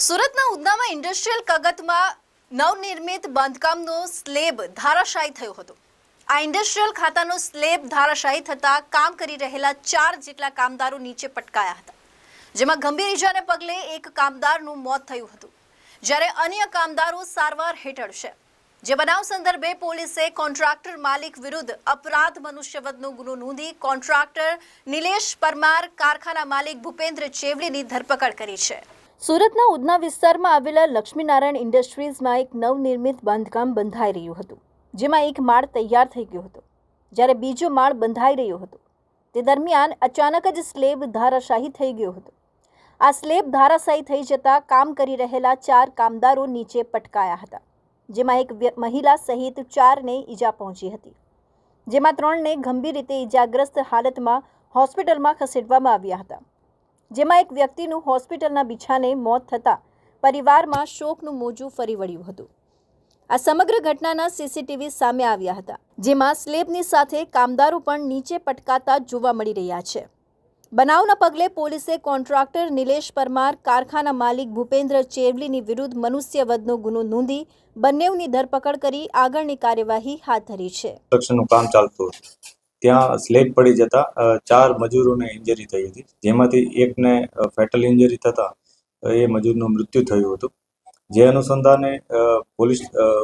સુરતના ઉધનામાં ઇન્ડસ્ટ્રીયલ કગતમાં નવનિર્મિત બાંધકામનો સ્લેબ ધારાશાયી થયો હતો। આ ઇન્ડસ્ટ્રીયલ ખાતાનો સ્લેબ ધારાશાયી થતાં કામ કરી રહેલા 4 જેટલા કામદારો નીચે પટકાયા હતા, જેમાં ગંભીર ઈજાને પગલે એક કામદારનું મોત થયું હતું, જ્યારે અન્ય કામદારો સારવાર હેઠળ છે। જે બનાવ સંદર્ભે પોલીસે કોન્ટ્રાક્ટર માલિક વિરુદ્ધ અપરાધ મનુષ્યવધનો ગુનો નોંધી કોન્ટ્રાક્ટર નિલેશ પરમાર, કારખાના માલિક ભૂપેન્દ્ર ચેવલીની ધરપકડ કરી છે। સુરતના ઉધના વિસ્તારમાં આવેલા લક્ષ્મીનારાયણ ઇન્ડસ્ટ્રીઝમાં એક નવનિર્મિત બાંધકામ બંધાઈ રહ્યું હતું, જેમાં એક માળ તૈયાર થઈ ગયો હતો, જ્યારે બીજો માળ બંધાઈ રહ્યો હતો। તે દરમિયાન અચાનક જ સ્લેબ ધારાશાયી થઈ ગયો હતો। આ સ્લેબ ધારાશાયી થઈ જતાં કામ કરી રહેલા 4 કામદારો નીચે પટકાયા હતા, જેમાં એક મહિલા સહિત 4ને ઈજા પહોંચી હતી, જેમાં 3ને ગંભીર રીતે ઈજાગ્રસ્ત હાલતમાં હોસ્પિટલમાં ખસેડવામાં આવ્યા હતા, જેમાં એક વ્યક્તિનું હોસ્પિટલના બિછાને મોત થતાં પરિવારમાં શોકનું મોજું ફરી વળ્યું હતું। આ સમગ્ર ઘટનાના સીસીટીવી સામે આવ્યા હતા, જેમાં સ્લેબની સાથે કામદારો પણ નીચે પટકાતા જોવા મળી રહ્યા છે। બનાવના પગલે પોલીસે કોન્ટ્રાક્ટર નિલેશ પરમાર, કારખાના માલિક ભૂપેન્દ્ર ચેવલીની વિરુદ્ધ મનુષ્યવધનો ગુનો નોંધી બંનેની ધરપકડ કરી આગળની કાર્યવાહી હાથ ધરી છે। કન્સ્ટ્રક્શનનું કામ ચાલતું હતું, ત્યાં સ્લેબ પડી જતા 4 મજૂરોને ઇન્જરી થઈ હતી, જેમાંથી એકને ફેટલ ઇન્જરી થતા એ મજૂરનું મૃત્યુ થયું હતું। જે અનુસંધાને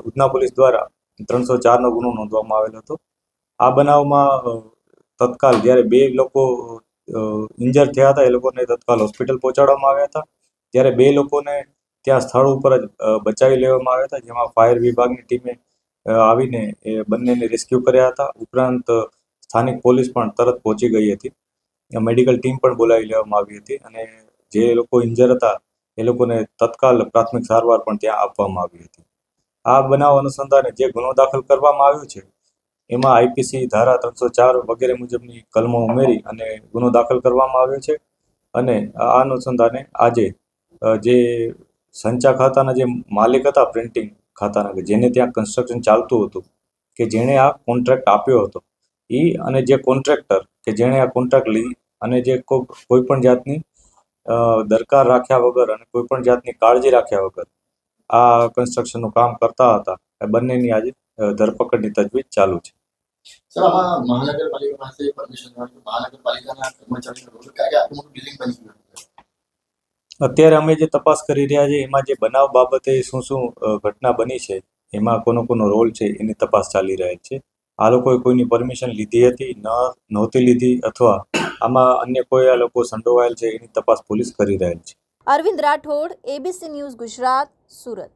ઉધના પોલીસ દ્વારા 304નો ગુનો નોંધવામાં આવેલો હતો। આ બનાવમાં તત્કાલ જ્યારે 2 લોકો ઇન્જર થયા હતા, એ લોકોને તત્કાલ હોસ્પિટલ પહોંચાડવામાં આવ્યા હતા, જ્યારે 2 લોકોને ત્યાં સ્થળ ઉપર જ બચાવી લેવામાં આવ્યા હતા, જેમાં ફાયર વિભાગની ટીમે આવીને એ બંનેને રેસ્ક્યુ કર્યા હતા। ઉપરાંત સ્થાનિક પોલીસ પણ તરત પહોંચી ગઈ હતી, મેડિકલ ટીમ પણ બોલાવી લેવામાં આવી હતી, અને જે લોકો ઇન્જર હતા એ લોકોને તત્કાલ પ્રાથમિક સારવાર પણ ત્યાં આપવામાં આવી હતી। આ બનાવ અનુસંધાને જે ગુનો દાખલ કરવામાં આવ્યો છે, એમાં આઈપીસી ધારા 304 વગેરે મુજબની કલમો ઉમેરી અને ગુનો દાખલ કરવામાં આવ્યો છે। અને આ અનુસંધાને આજે જે સંચા ખાતાના જે માલિક હતા, પ્રિન્ટિંગ ખાતાના, જેને ત્યાં કન્સ્ટ્રક્શન ચાલતું હતું, કે જેણે આ કોન્ટ્રાક્ટ આપ્યો હતો, એ અને જે કોન્ટ્રાક્ટર કે જેણે આ કોન્ટ્રાક્ટ લીધી અને જે કોઈ પણ જાતની દરકાર રાખ્યા વગર અને કોઈ પણ જાતની કાળજી રાખ્યા વગર આ કન્સ્ટ્રક્શનનું કામ કરતા હતા, એ બંનેની આજે ધરપકડની તજવીજ ચાલુ છે। સર, આમાં મહાનગરપાલિકા પાસે પરમિશન મહાનગરપાલિકાના કર્મચારીનો રોલ કે આટલું મોટું બિલ્ડિંગ બની ગયું? અત્યારે અમે જે તપાસ કરી રહ્યા છીએ, એમાં જે બનાવ બાબતે શું ઘટના બની છે, એમાં કોનો રોલ છે, એની તપાસ ચાલી રહી છે। આ લોકોએ કોઈની પરમિશન લીધી હતી, નહોતી લીધી, અથવા આમાં અન્ય કોઈ આ લોકો સંડોવાયેલ છે, એની તપાસ પોલીસ કરી રહેલ છે। Arvind Rathod, ABC News Gujarat, Surat.